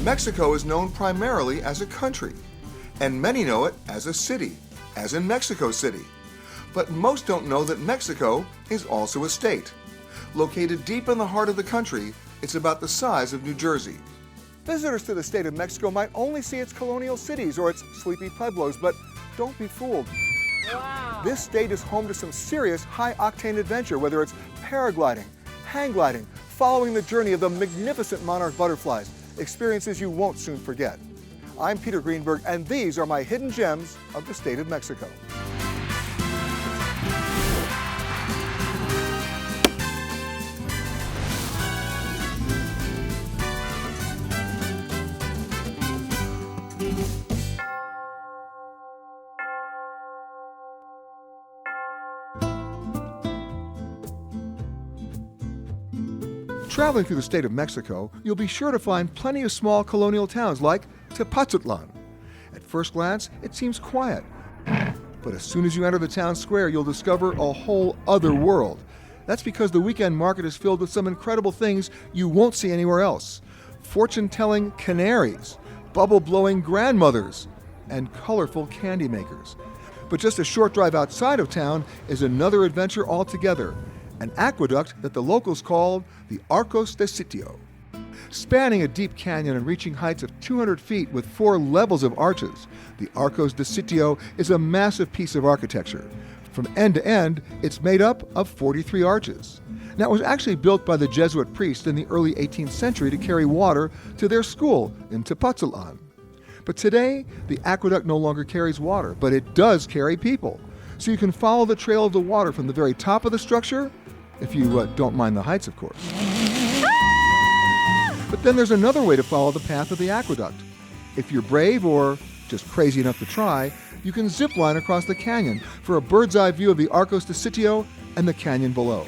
Mexico is known primarily as a country, and many know it as a city, as in Mexico City. But most don't know that Mexico is also a state. Located deep in the heart of the country, it's about the size of New Jersey. Visitors to the state of Mexico might only see its colonial cities or its sleepy pueblos, but don't be fooled. Wow. This state is home to some serious high-octane adventure, whether it's paragliding, hang gliding, following the journey of the magnificent monarch butterflies, experiences you won't soon forget. I'm Peter Greenberg, and these are my hidden gems of the state of Mexico. Traveling through the state of Mexico, you'll be sure to find plenty of small colonial towns like Tepoztlan. At first glance, it seems quiet. But as soon as you enter the town square, you'll discover a whole other world. That's because the weekend market is filled with some incredible things you won't see anywhere else. Fortune-telling canaries, bubble-blowing grandmothers, and colorful candy makers. But just a short drive outside of town is another adventure altogether. An aqueduct that the locals called the Arcos de Sitio. Spanning a deep canyon and reaching heights of 200 feet with 4 levels of arches, the Arcos de Sitio is a massive piece of architecture. From end to end, it's made up of 43 arches. Now, it was actually built by the Jesuit priests in the early 18th century to carry water to their school in Tepoztlan. But today, the aqueduct no longer carries water, but it does carry people. So you can follow the trail of the water from the very top of the structure, if you don't mind the heights, of course. But then there's another way to follow the path of the aqueduct. If you're brave or just crazy enough to try, you can zip line across the canyon for a bird's eye view of the Arcos de Sitio and the canyon below.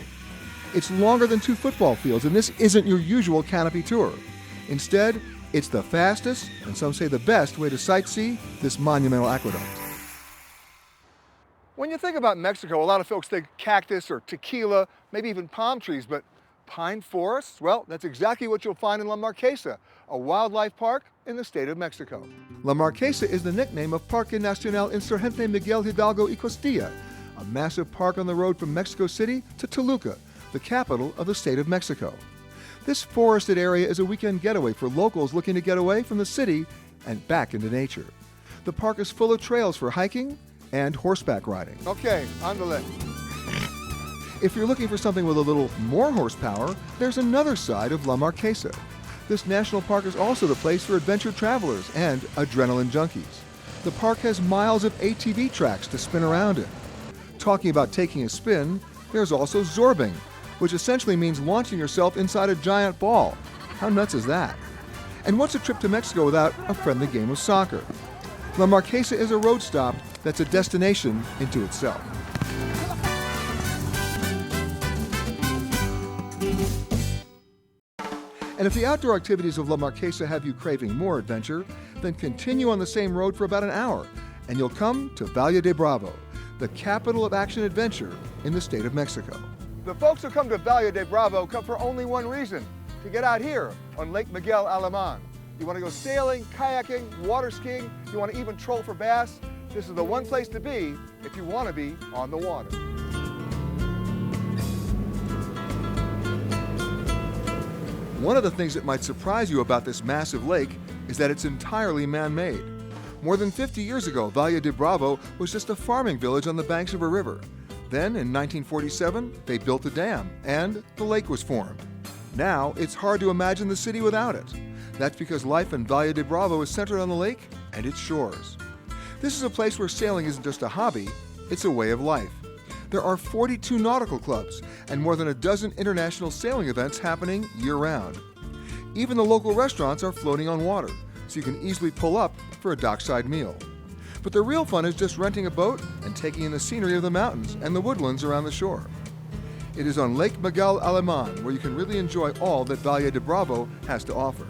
It's longer than 2 football fields, and this isn't your usual canopy tour. Instead, it's the fastest, and some say the best, way to sightsee this monumental aqueduct. When you think about Mexico, a lot of folks think cactus or tequila, maybe even palm trees, but pine forests? Well, that's exactly what you'll find in La Marquesa, a wildlife park in the state of Mexico. La Marquesa is the nickname of Parque Nacional Insurgente Miguel Hidalgo y Costilla, a massive park on the road from Mexico City to Toluca, the capital of the state of Mexico. This forested area is a weekend getaway for locals looking to get away from the city and back into nature. The park is full of trails for hiking and horseback riding. Okay, on the list. If you're looking for something with a little more horsepower, there's another side of La Marquesa. This national park is also the place for adventure travelers and adrenaline junkies. The park has miles of ATV tracks to spin around in. Talking about taking a spin, there's also zorbing, which essentially means launching yourself inside a giant ball. How nuts is that? And what's a trip to Mexico without a friendly game of soccer? La Marquesa is a road stop that's a destination into itself. And if the outdoor activities of La Marquesa have you craving more adventure, then continue on the same road for about an hour, and you'll come to Valle de Bravo, the capital of action-adventure in the state of Mexico. The folks who come to Valle de Bravo come for only one reason, to get out here on Lake Miguel Alemán. You want to go sailing, kayaking, water skiing, you want to even troll for bass, this is the one place to be if you want to be on the water. One of the things that might surprise you about this massive lake is that it's entirely man-made. More than 50 years ago, Valle de Bravo was just a farming village on the banks of a river. Then, in 1947, they built a dam, and the lake was formed. Now, it's hard to imagine the city without it. That's because life in Valle de Bravo is centered on the lake and its shores. This is a place where sailing isn't just a hobby, it's a way of life. There are 42 nautical clubs and more than a dozen international sailing events happening year-round. Even the local restaurants are floating on water, so you can easily pull up for a dockside meal. But the real fun is just renting a boat and taking in the scenery of the mountains and the woodlands around the shore. It is on Lake Miguel Alemán where you can really enjoy all that Valle de Bravo has to offer.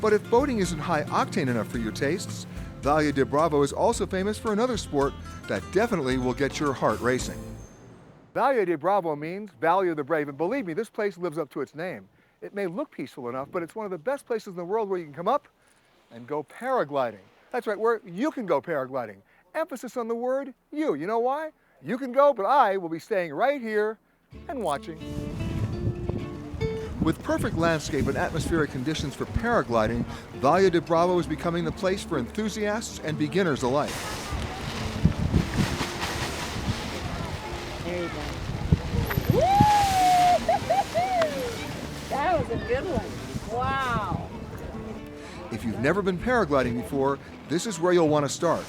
But if boating isn't high-octane enough for your tastes, Valle de Bravo is also famous for another sport that definitely will get your heart racing. Valle de Bravo means Valley of the Brave, and believe me, this place lives up to its name. It may look peaceful enough, but it's one of the best places in the world where you can come up and go paragliding. That's right, where you can go paragliding. Emphasis on the word you. You know why? You can go, but I will be staying right here and watching. With perfect landscape and atmospheric conditions for paragliding, Valle de Bravo is becoming the place for enthusiasts and beginners alike. There you go. Woo! That was a good one. Wow. If you've never been paragliding before, this is where you'll want to start.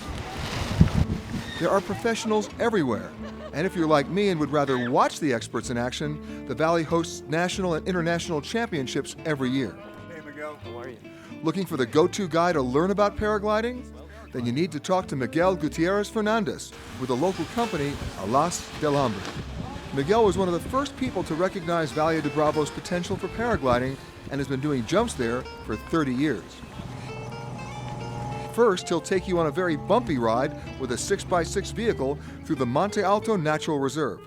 There are professionals everywhere, and if you're like me and would rather watch the experts in action, the Valley hosts national and international championships every year. Hey Miguel, how are you? Looking for the go-to guy to learn about paragliding? Then you need to talk to Miguel Gutierrez Fernandez with the local company Alas del Hambre. Miguel was one of the first people to recognize Valle de Bravo's potential for paragliding and has been doing jumps there for 30 years. First, he'll take you on a very bumpy ride with a 6x6 vehicle through the Monte Alto Natural Reserve.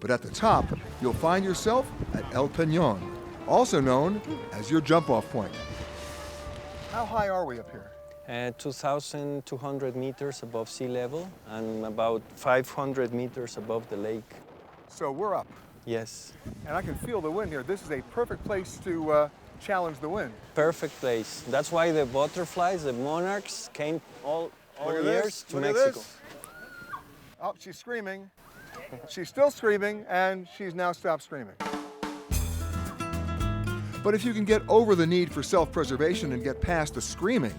But at the top, you'll find yourself at El Peñón, also known as your jump-off point. How high are we up here? 2,200 meters above sea level and about 500 meters above the lake. So we're up, Yes, and I can feel the wind here. This is a perfect place to challenge the wind. perfect place. That's why the butterflies, the monarchs, came all Look at years this. to Look at Mexico. this. Oh, she's screaming. She's still screaming, and she's now stopped screaming. But if you can get over the need for self-preservation and get past the screaming,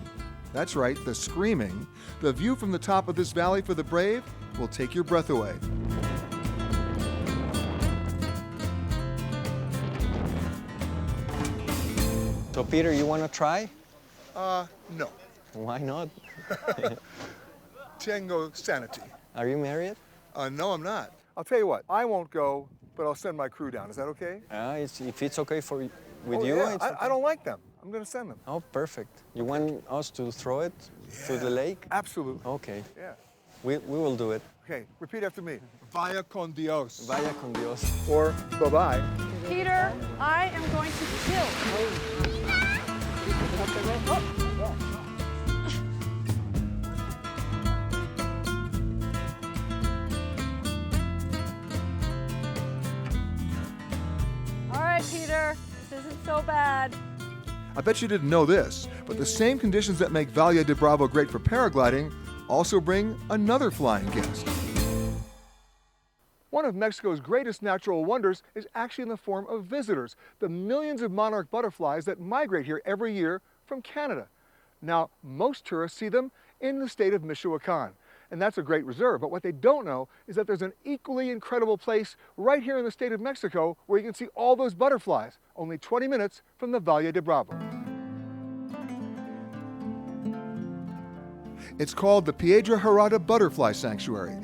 that's right, the screaming, the view from the top of this valley for the brave will take your breath away. So Peter, you want to try? No. Why not? Tengo sanity. Are you married? No, I'm not. I'll tell you what, I won't go, but I'll send my crew down. Is that okay? If it's okay with you, Yeah, it's okay. I don't like them. I'm going to send them. Oh, perfect. You want us to throw it to the lake? Absolutely. Okay, Yeah. we will do it. Okay, repeat after me. Vaya con Dios. Vaya con Dios. Or bye-bye. Peter, I am going to kill. All right, Peter, this isn't so bad. I bet you didn't know this, but the same conditions that make Valle de Bravo great for paragliding also bring another flying guest. One of Mexico's greatest natural wonders is actually in the form of visitors, the millions of monarch butterflies that migrate here every year from Canada. Now, most tourists see them in the state of Michoacan, and that's a great reserve, but what they don't know is that there's an equally incredible place right here in the state of Mexico where you can see all those butterflies, only 20 minutes from the Valle de Bravo. It's called the Piedra Butterfly Sanctuary.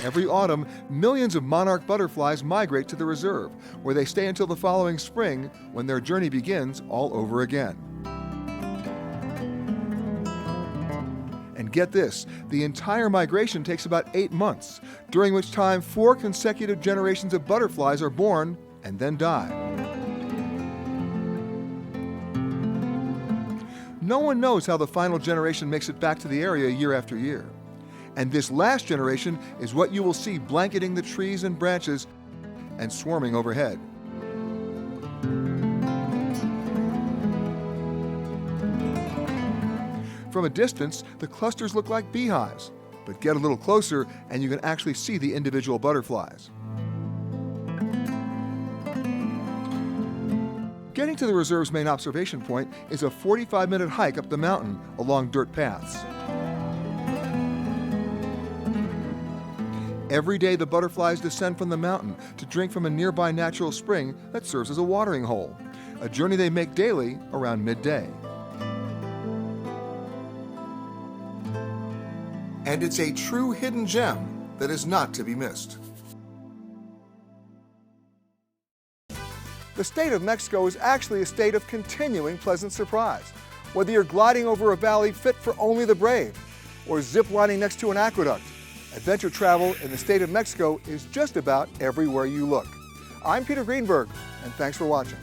Every autumn, millions of monarch butterflies migrate to the reserve, where they stay until the following spring, when their journey begins all over again. And get this, the entire migration takes about 8 months, during which time 4 consecutive generations of butterflies are born and then die. No one knows how the final generation makes it back to the area year after year. And this last generation is what you will see blanketing the trees and branches and swarming overhead. From a distance, the clusters look like beehives, but get a little closer and you can actually see the individual butterflies. Getting to the reserve's main observation point is a 45-minute hike up the mountain along dirt paths. Every day, the butterflies descend from the mountain to drink from a nearby natural spring that serves as a watering hole, a journey they make daily around midday. And it's a true hidden gem that is not to be missed. The state of Mexico is actually a state of continuing pleasant surprise. Whether you're gliding over a valley fit for only the brave, or zip lining next to an aqueduct. Adventure travel in the state of Mexico is just about everywhere you look. I'm Peter Greenberg, and thanks for watching.